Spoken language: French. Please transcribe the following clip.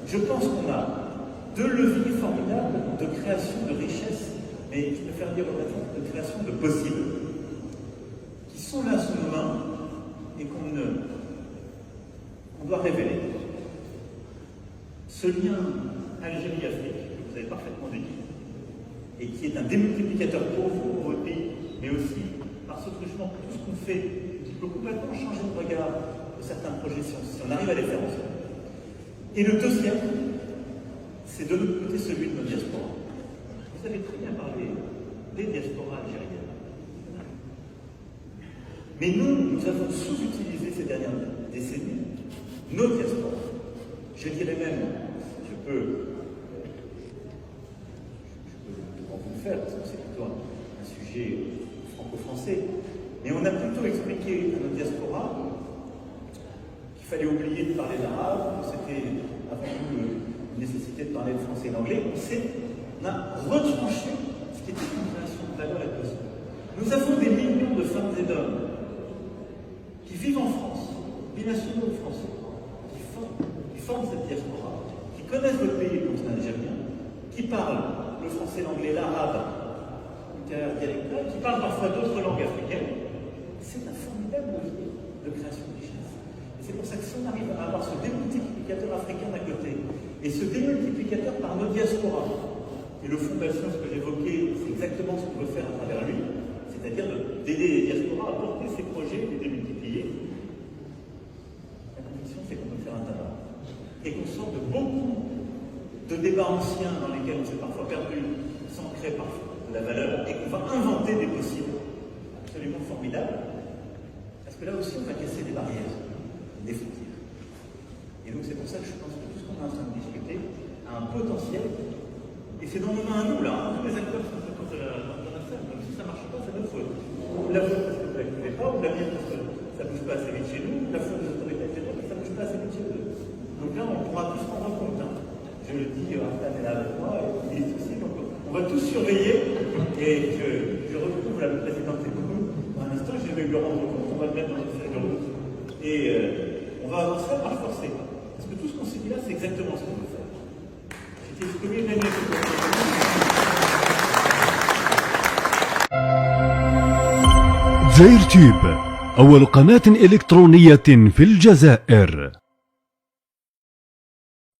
Je pense qu'on a deux leviers formidables de création de richesse, mais je préfère dire de création de possibles, qui sont là sous nos mains et qu'on doit révéler. Ce lien Algérie-Afrique, que vous avez parfaitement décrit, et qui est un démultiplicateur pour vous, pour votre pays, mais aussi parce que justement tout ce qu'on fait, qui peut complètement changer le regard de certains projets si on arrive à les faire ensemble. Et le deuxième, c'est de l'autre côté celui de nos diasporas. Vous avez très bien parlé des diasporas algériennes. Mais nous avons sous-utilisé ces dernières décennies nos diasporas. Je dirais même, je peux en vous le faire, parce que c'est plutôt un sujet franco-français, mais on a plutôt expliqué à nos diasporas qu'il fallait oublier de parler d'arabe, que c'était avant tout une nécessité de parler de français et d'anglais. On a retranché ce qui était une création de valeur et de possible. Nous avons des millions de femmes et d'hommes qui vivent en France, binationaux français, qui forment cette diaspora, qui connaissent le pays, le continent algérien, qui parlent le français, l'anglais, l'arabe, dialectal, qui parlent parfois d'autres langues africaines. C'est un formidable levier de création de richesse. Et c'est pour ça que si on arrive à avoir ce démultiplicateur africain d'un côté, et ce démultiplicateur par nos diasporas, et le fonds Belsion, ce que j'évoquais, c'est exactement ce qu'on veut faire à travers lui, c'est-à-dire d'aider les diasporas à porter ces projets et les démultiplier. La conviction, c'est qu'on peut faire un tabac. Et qu'on sort de beaucoup de débats anciens dans lesquels on s'est parfois perdu, sans créer parfois de la valeur, et qu'on va inventer des possibles absolument formidables, parce que là aussi on va casser des barrières, des frontières. Et donc c'est pour ça que je pense que tout ce qu'on est en train de discuter a un potentiel, et c'est dans nos mains à nous là, tous les acteurs sont autour de la scène, donc si ça ne marche pas, c'est notre faute. Ou la faute parce que vous ne l'activez pas, ou la mienne parce que ça ne bouge pas assez vite chez nous, ou la faute des autorités algériennes parce que ça ne bouge pas assez vite chez eux. Donc là on pourra tous se rendre compte. Je le dis, Hassan est là avec moi, il est ici, donc on va tous surveiller, et je retrouve la présidente Sékou. Pour un instant, je vais lui rendre compte, on va le mettre dans une feuille de route, et on va avancer à marche forcée. Parce que tout ce qu'on s'est dit là, c'est exactement ce qu'on veut faire. J'étais exprimé une année. جير تيوب أول قناة إلكترونية في الجزائر.